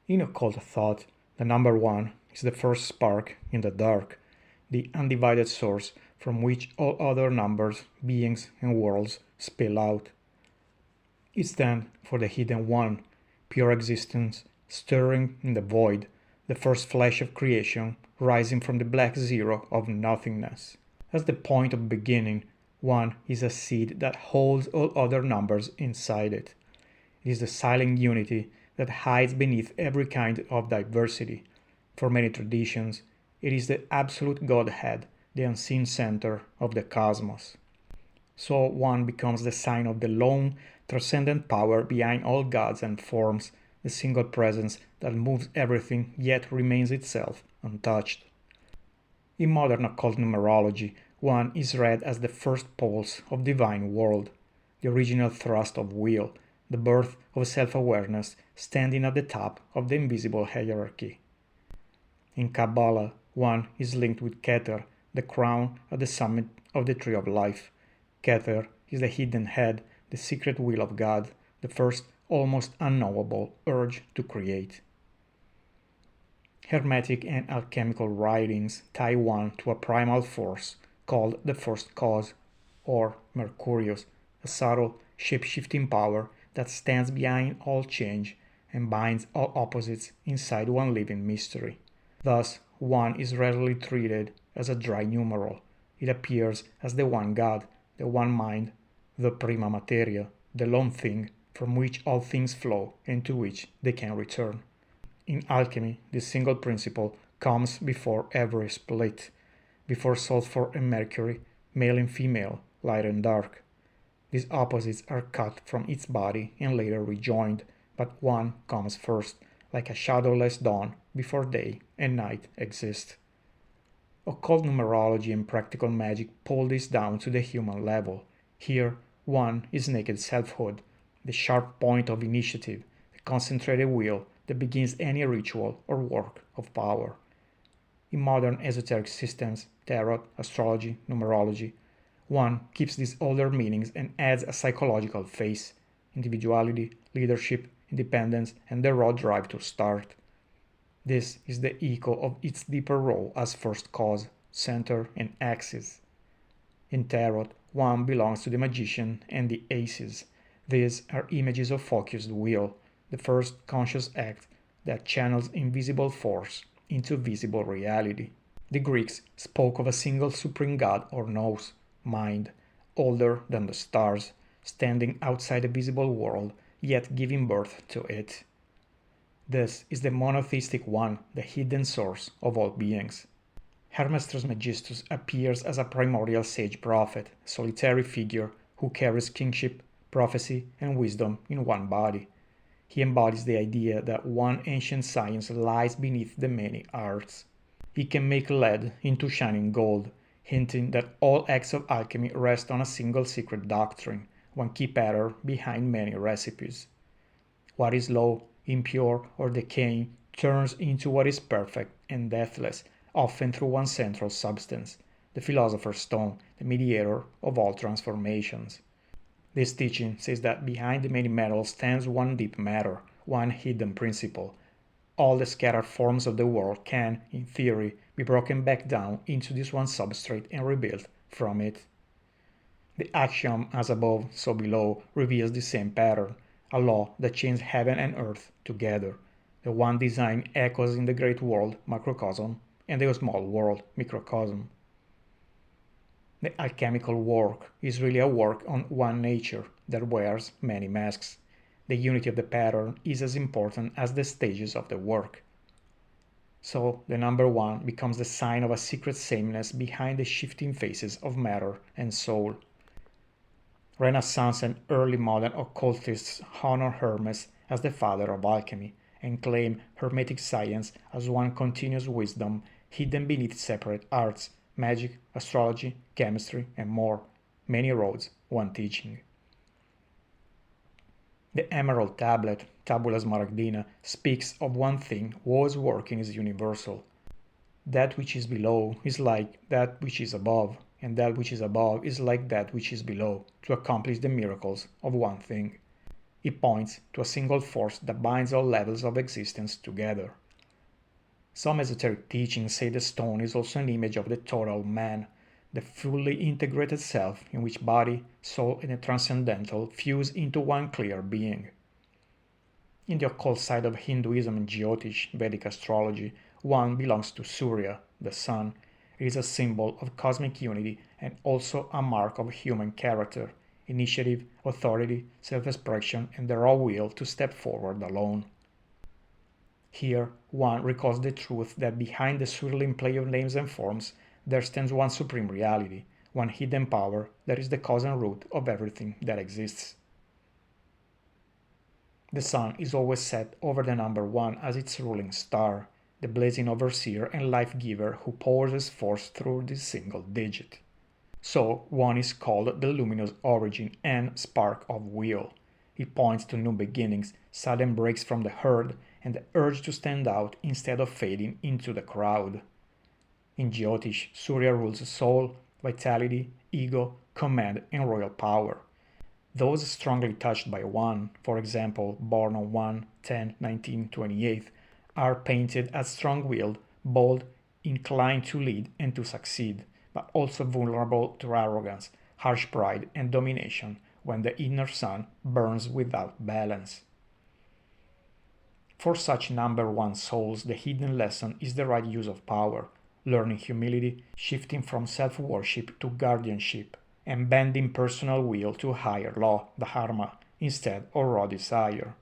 In occult thought, the number one is the first spark in the dark, the undivided source from which all other numbers, beings, and worlds spill out. It stands for the hidden one, pure existence, stirring in the void, the first flash of creation rising from the black zero of nothingness. As the point of beginning, one is a seed that holds all other numbers inside it. It is the silent unity that hides beneath every kind of diversity. For many traditions, it is the absolute Godhead, the unseen center of the cosmos. So one becomes the sign of the lone, transcendent power behind all gods and forms, the single presence that moves everything yet remains itself untouched. In modern occult numerology, one is read as the first pulse of divine world, the original thrust of will, the birth of self-awareness standing at the top of the invisible hierarchy. In Kabbalah, one is linked with Keter, the crown at the summit of the tree of life. Keter is the hidden head, the secret will of God, the first almost unknowable urge to create. Hermetic and alchemical writings tie one to a primal force called the first cause, or Mercurius, a subtle, shape-shifting power that stands behind all change and binds all opposites inside one living mystery. Thus, one is rarely treated as a dry numeral. It appears as the one God, the one mind, the Prima Materia, the lone thing from which all things flow and to which they can return. In alchemy, this single principle comes before every split, before sulfur and mercury, male and female, light and dark. These opposites are cut from its body and later rejoined, but one comes first, like a shadowless dawn before day and night exist. Occult numerology and practical magic pull this down to the human level. Here, one is naked selfhood, the sharp point of initiative, the concentrated will that begins any ritual or work of power. In modern esoteric systems, tarot, astrology, numerology, one keeps these older meanings and adds a psychological face, individuality, leadership, independence, and the raw drive to start. This is the echo of its deeper role as first cause, center, and axis. In tarot, one belongs to the magician and the aces. These are images of focused will, the first conscious act that channels invisible force into visible reality. The Greeks spoke of a single supreme god or nous, mind, older than the stars, standing outside the visible world, yet giving birth to it. This is the monotheistic one, the hidden source of all beings. Hermes Trismegistus appears as a primordial sage prophet, a solitary figure who carries kingship, prophecy, and wisdom in one body. He embodies the idea that one ancient science lies beneath the many arts. He can make lead into shining gold, hinting that all acts of alchemy rest on a single secret doctrine, one key pattern behind many recipes. What is low, impure, or decaying turns into what is perfect and deathless, often through one central substance, the philosopher's stone, the mediator of all transformations. This teaching says that behind the many metals stands one deep matter, one hidden principle. All the scattered forms of the world can, in theory, be broken back down into this one substrate and rebuilt from it. The axiom as above, so below reveals the same pattern, a law that chains heaven and earth together. The one design echoes in the great world, macrocosm, and the small world, microcosm. The alchemical work is really a work on one nature that wears many masks. The unity of the pattern is as important as the stages of the work. So the number one becomes the sign of a secret sameness behind the shifting faces of matter and soul. Renaissance and early modern occultists honor Hermes as the father of alchemy and claim Hermetic science as one continuous wisdom hidden beneath separate arts, magic, astrology, chemistry, and more. Many roads, one teaching. The emerald tablet, Tabula Smaragdina, speaks of one thing whose working is universal. That which is below is like that which is above, and that which is above is like that which is below, to accomplish the miracles of one thing. It points to a single force that binds all levels of existence together. Some esoteric teachings say the stone is also an image of the total man, the fully integrated self in which body, soul, and the transcendental fuse into one clear being. In the occult side of Hinduism and Jyotish, Vedic astrology, one belongs to Surya, the sun. It is a symbol of cosmic unity and also a mark of human character, initiative, authority, self-expression, and the raw will to step forward alone. Here, one recalls the truth that behind the swirling play of names and forms, there stands one supreme reality, one hidden power that is the cause and root of everything that exists. The sun is always set over the number one as its ruling star, the blazing overseer and life-giver who pours his force through this single digit. So, one is called the luminous origin and spark of will. It points to new beginnings, sudden breaks from the herd, and the urge to stand out instead of fading into the crowd. In Jyotish, Surya rules soul, vitality, ego, command, and royal power. Those strongly touched by one, for example, born on 1/10/1928, are painted as strong-willed, bold, inclined to lead and to succeed, but also vulnerable to arrogance, harsh pride, and domination when the inner sun burns without balance. For such number one souls, the hidden lesson is the right use of power, learning humility, shifting from self-worship to guardianship, and bending personal will to a higher law, the Dharma, instead of raw desire.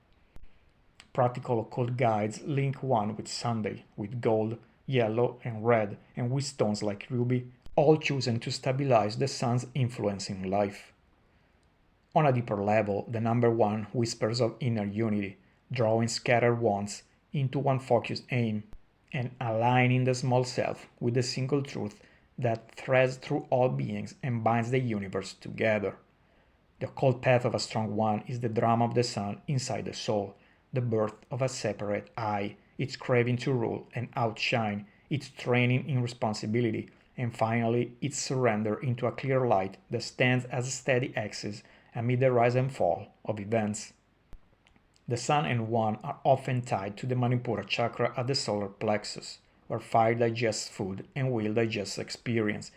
Practical occult guides link one with Sunday, with gold, yellow, and red, and with stones like ruby, all chosen to stabilize the sun's influence in life. On a deeper level, the number one whispers of inner unity, drawing scattered wands into one focused aim, and aligning the small self with the single truth that threads through all beings and binds the universe together. The occult path of a strong one is the drama of the sun inside the soul, the birth of a separate I, its craving to rule and outshine, its training in responsibility, and finally its surrender into a clear light that stands as a steady axis amid the rise and fall of events. The sun and one are often tied to the Manipura chakra at the solar plexus, where fire digests food and will digests experience.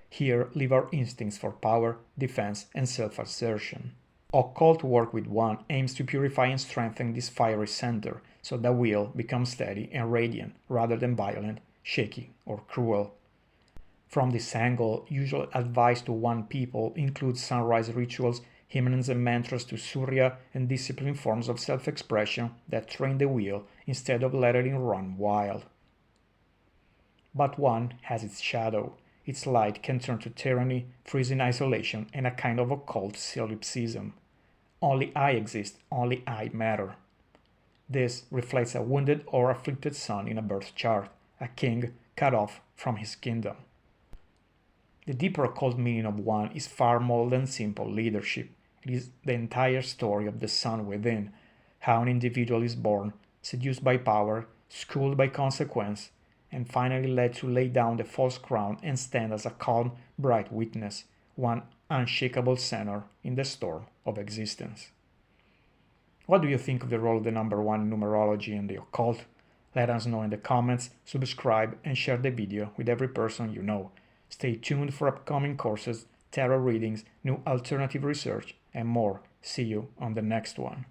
Here live our instincts for power, defense, and self-assertion. Occult work with one aims to purify and strengthen this fiery center so that will becomes steady and radiant rather than violent, shaky, or cruel. From this angle, usual advice to one people includes sunrise rituals, hymns and mantras to Surya, and disciplined forms of self-expression that train the will instead of letting it run wild. But one has its shadow. Its light can turn to tyranny, freezing isolation, and a kind of occult solipsism. Only I exist, only I matter. This reflects a wounded or afflicted son in a birth chart, a king cut off from his kingdom. The deeper occult meaning of one is far more than simple leadership. It is the entire story of the sun within, how an individual is born, seduced by power, schooled by consequence, and finally led to lay down the false crown and stand as a calm, bright witness, one unshakable center in the storm of existence. What do you think of the role of the number one in numerology and the occult? Let us know in the comments, subscribe, and share the video with every person you know. Stay tuned for upcoming courses, tarot readings, new alternative research, and more. See you on the next one.